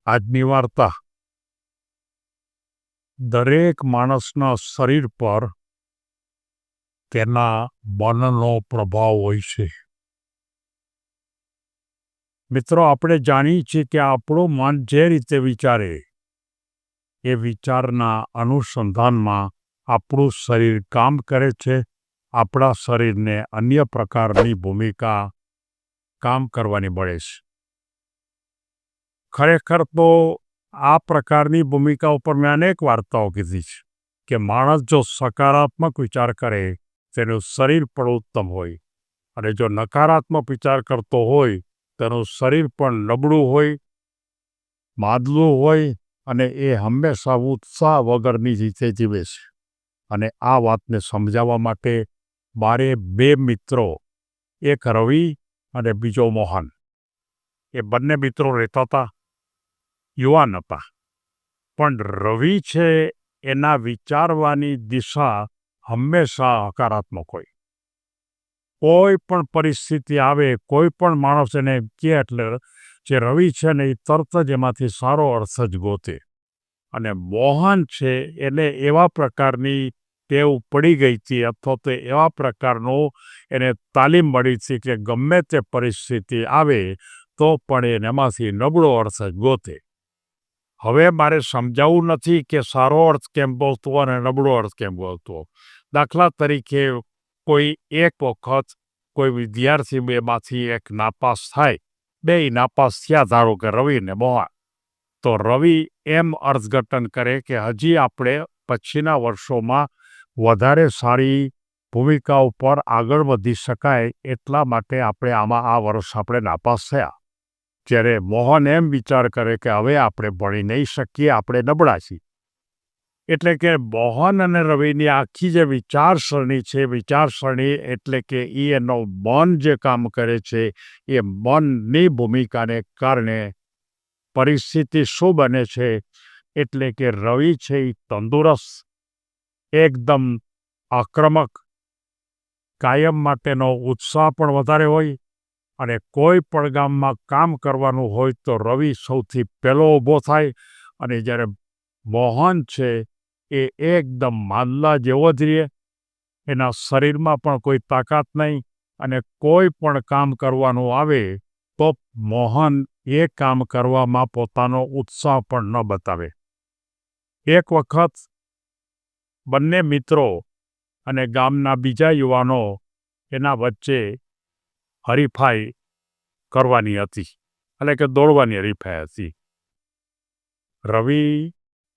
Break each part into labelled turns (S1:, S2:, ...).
S1: આજની વાર્તા દરેક માણસના શરીર પર તેના મનનો પ્રભાવ હોય છે. મિત્રો, આપણે જાણીએ છીએ કે આપણું મન જે રીતે વિચારે એ વિચારના અનુસંધાનમાં આપણું શરીર કામ કરે છે. આપણા શરીરને અન્ય પ્રકારની ભૂમિકા કામ કરવાની મળે છે. ખરેખર તો આ પ્રકારની ભૂમિકા ઉપર મેં અનેક વાર્તાઓ કીધી છે કે માણસ જો સકારાત્મક વિચાર કરે તેનું શરીર પણ ઉત્તમ હોય, અને જો નકારાત્મક વિચાર કરતો હોય તેનું શરીર પણ નબળું હોય, માદલું હોય, અને એ હંમેશા ઉત્સાહ વગરની રીતે જીવે છે. અને આ વાતને સમજાવવા માટે મારે બે મિત્રો, એક રવિ અને બીજો મોહન, એ બંને મિત્રો રહેતા હતા. યુવાન હતા, પણ રવિ છે એના વિચારવાની દિશા હંમેશા હકારાત્મક હોય. કોઈ પણ પરિસ્થિતિ આવે, કોઈ પણ માણસ એને કહે એટલે જે રવિ છે ને એ તરત જ એમાંથી સારો અર્થ જ ગોતે. અને મોહન છે એને એવા પ્રકારની ટેવ પડી ગઈ હતી, અથવા તો એવા પ્રકારનો એને તાલીમ મળી હતી કે ગમે તે પરિસ્થિતિ આવે તો પણ એનામાંથી નબળો અર્થ જ ગોતે. હવે મારે સમજાવવું નથી કે સારો અર્થ કેમ ગોતવો અને નબળો અર્થ કેમ ગોતવો. દાખલા તરીકે કોઈ એક વખત કોઈ વિદ્યાર્થી બેમાંથી એક નાપાસ થાય, બે નાપાસ થયા, ધારો કે રવિ ને મોહન. તો રવિ એમ અર્થઘટન કરે કે હજી આપણે પછીના વર્ષોમાં વધારે સારી ભૂમિકા ઉપર આગળ વધી શકાય, એટલા માટે આપણે આ વર્ષ આપણે નાપાસ થયા. જ્યારે મોહન એમ વિચાર કરે કે હવે આપણે ભણી નહીં શકીએ, આપણે નબળા છીએ. એટલે કે મોહન અને રવિની આખી જે વિચારસરણી છે, વિચારસરણી એટલે કે એનો મન જે કામ કરે છે, એ મનની ભૂમિકાને કારણે પરિસ્થિતિ શું બને છે, એટલે કે રવિ છે એ તંદુરસ્ત, એકદમ આક્રમક, કાયમ માટેનો ઉત્સાહ પણ વધારે હોય, અને કોઈ પણ ગામમાં કામ કરવાનું હોય તો રવિ સૌથી પહેલો ઊભો થાય. અને જ્યારે મોહન છે એ એકદમ માંદલા જેવો જ રહે, એના શરીરમાં પણ કોઈ તાકાત નહીં, અને કોઈ પણ કામ કરવાનું આવે તો મોહન એ કામ કરવામાં પોતાનો ઉત્સાહ પણ ન બતાવે. એક વખત બંને મિત્રો અને ગામના બીજા યુવાનો એના વચ્ચે હરીફાઈ કરવાની હતી, એટલે કે દોડવાની હરીફાઈ હતી. રવિ,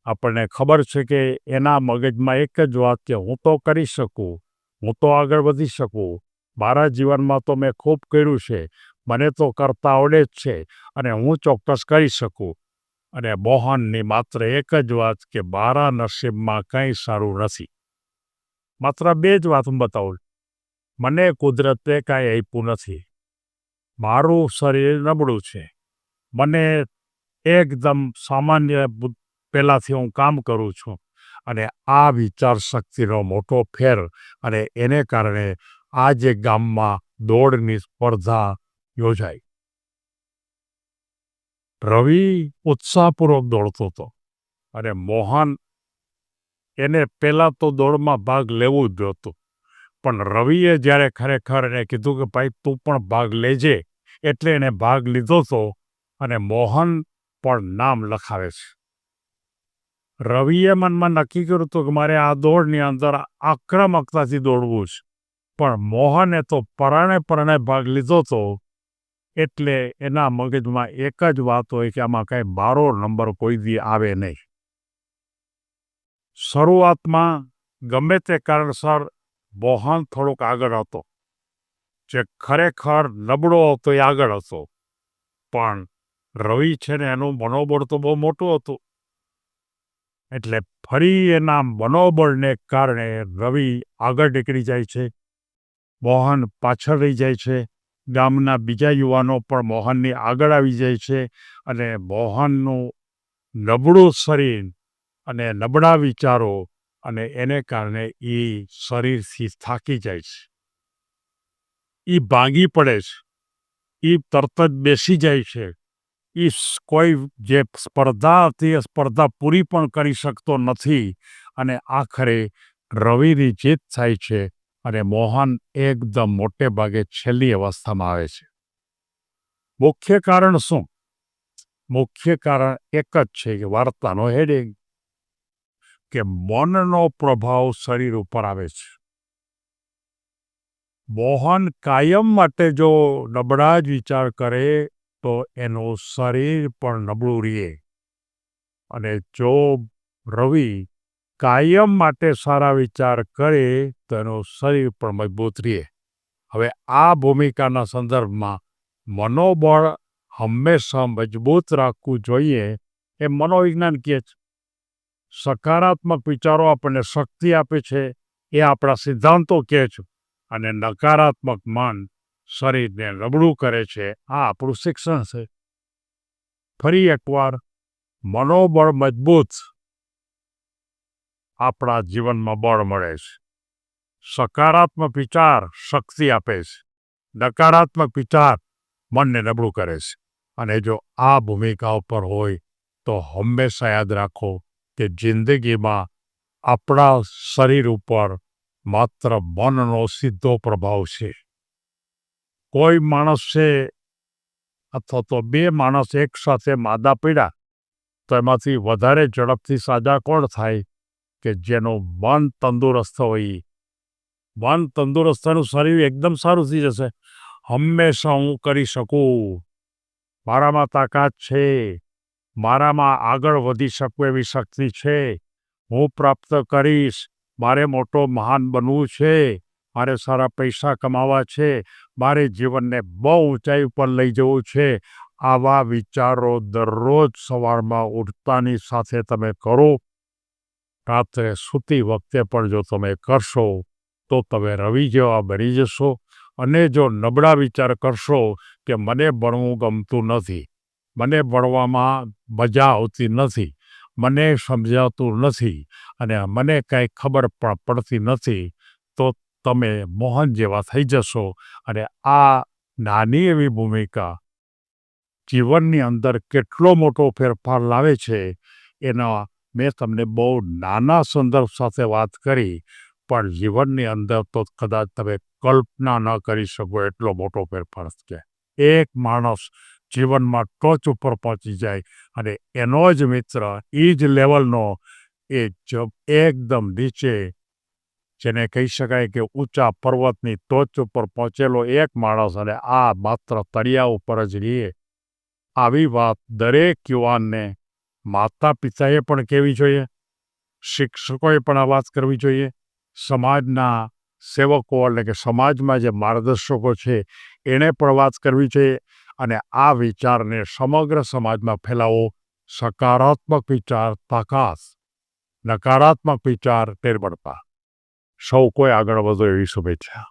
S1: આપણને ખબર છે કે એના મગજમાં એક જ વાત કે હું તો કરી શકું, હું તો આગળ વધી શકું, મારા જીવનમાં તો મેં ખૂબ કર્યું છે, મને તો કરતા આવડે જ છે, અને હું ચોક્કસ કરી શકું. અને મોહનની માત્ર એક જ વાત કે મારા નસીબમાં કંઈ સારું નથી. માત્ર બે જ વાત હું બતાવું, મને કુદરતે કાંઈ આપ્યું નથી, મારું શરીર નબળું છે, મને એકદમ સામાન્ય પહેલાંથી હું કામ કરું છું. અને આ વિચાર શક્તિનો મોટો ફેર, અને એને કારણે આજે ગામમાં દોડની સ્પર્ધા યોજાઈ. રવિ ઉત્સાહપૂર્વક દોડતો હતો, અને મોહન એને પહેલાં તો દોડમાં ભાગ લેવું જ હતું. પણ રવિએ જ્યારે ખરેખર એને કીધું કે ભાઈ તું પણ ભાગ લેજે, એટલે એને ભાગ લીધો હતો, અને મોહન પણ નામ લખાવે છે. રવિએ મનમાં નક્કી કર્યું હતું કે મારે આ દોડની અંદર આક્રમકતાથી દોડવું છે, પણ મોહને તો પરાણે ભાગ લીધો હતો, એટલે એના મગજમાં એક જ વાત હોય કે આમાં કાંઈ મારો નંબર કોઈ દી આવે નહીં. શરૂઆતમાં ગમે તે કારણસર મોહન થોડોક આગળ હતો, જે ખરેખર નબળો હતો એ આગળ હતો, પણ રવિ છે ને એનું મનોબળ તો બહુ મોટું હતું. એટલે ફરી એના મનોબળને કારણે રવિ આગળ નીકળી જાય છે, મોહન પાછળ રહી જાય છે. ગામના બીજા યુવાનો પણ મોહનની આગળ આવી જાય છે, અને મોહનનું નબળું શરીર અને નબળા વિચારો, અને એને કારણે એ શરીરથી થાકી જાય છે, એ ભાંગી પડે છે, એ તરત જ બેસી જાય છે, કોઈ જે સ્પર્ધા હતી એ સ્પર્ધા પૂરી પણ કરી શકતો નથી અને આખરે રવિની જીત થાય છે અને મોહન એકદમ મોટે ભાગે છેલ્લી અવસ્થામાં આવે છે. મુખ્ય કારણ શું? મુખ્ય કારણ એક જ છે કે વાર્તાનો હેડિંગ, કે મનનો પ્રભાવ શરીર ઉપર આવે છે. મોહન કાયમ માટે જો નબળા જ વિચાર કરે તો એનું શરીર પણ નબળું રહે, અને જો રવિ કાયમ માટે સારા વિચાર કરે તો એનું શરીર પણ મજબૂત રહે. હવે આ ભૂમિકાના સંદર્ભમાં મનોબળ હંમેશા મજબૂત રાખવું જોઈએ એ મનોવિજ્ઞાન કહે છે. સકારાત્મક વિચારો આપણને શક્તિ આપે છે એ આપણા સિદ્ધાંતો કહે છે, અને નકારાત્મક મન શરીરને નબળું કરે છે, આ આપણું શિક્ષણ છે. ફરી એકવાર, મનોબળ મજબૂત આપણા જીવનમાં બળ મળે છે. સકારાત્મક વિચાર શક્તિ આપે છે, નકારાત્મક વિચાર મનને નબળું કરે છે. અને જો આ ભૂમિકા ઉપર હોય તો હંમેશા યાદ રાખો કે જિંદગીમાં આપણા શરીર ઉપર માત્ર મનનો સીધો પ્રભાવ છે. કોઈ માણસ છે અથવા તો બે માણસ એક સાથે માદા પડ્યા તો એમાંથી વધારે ઝડપથી સાજા કોણ થાય? કે જેનું મન તંદુરસ્ત હોય. મન તંદુરસ્ત થવાનું શરીર એકદમ સારું થઈ જશે. હંમેશા હું કરી શકું, મારામાં તાકાત છે, મારામાં આગળ વધી શકું એવી શક્તિ છે, હું પ્રાપ્ત કરીશ, મારે મોટો મહાન બનવું છે, મારે સારા પૈસા કમાવા છે, મારે જીવનને બહુ ઊંચાઈ ઉપર લઈ જવું છે. આવા વિચારો દરરોજ સવારમાં ઉઠતાની સાથે તમે કરો, રાત્રે સૂતી વખતે પણ જો તમે કરશો તો તમે રવિ જેવા બની જશો. અને જો નબળા વિચાર કરશો કે મને ભણવું ગમતું નથી, મને ભણવામાં મજા આવતી નથી, મને સમજાતું નથી અને મને કાંઈ ખબર પણ પડતી નથી, તો તમે મોહન જેવા થઈ જશો. અને આ નાની એવી ભૂમિકા જીવનની અંદર કેટલો મોટો ફેરફાર લાવે છે એના મેં તમને બહુ નાના સંદર્ભ સાથે વાત કરી, પણ જીવનની અંદર તો કદાચ તમે કલ્પના ન કરી શકો એટલો મોટો ફેરફાર છે. એક માણસ જીવનમાં ટોચ ઉપર પહોંચી જાય અને એનો જ મિત્ર એ જ લેવલનો એ એકદમ નીચે, જેને કહી શકાય કે ઊંચા પર્વતની ટોચ ઉપર પહોંચેલો એક માણસ, અને આ માત્ર તળિયા ઉપર જ રહીએ. આવી વાત દરેક યુવાનને માતા પિતાએ પણ કહેવી જોઈએ, શિક્ષકોએ પણ આ વાત કરવી જોઈએ, સમાજના સેવકો એટલે કે સમાજમાં જે માર્ગદર્શકો છે એણે પણ વાત કરવી જોઈએ. અને આ વિચારને સમગ્ર સમાજમાં ફેલાવો. સકારાત્મક વિચાર તાકાત, નકારાત્મક વિચાર નિર્બળતા. સૌ કોઈ આગળ વધો એવી શુભેચ્છા.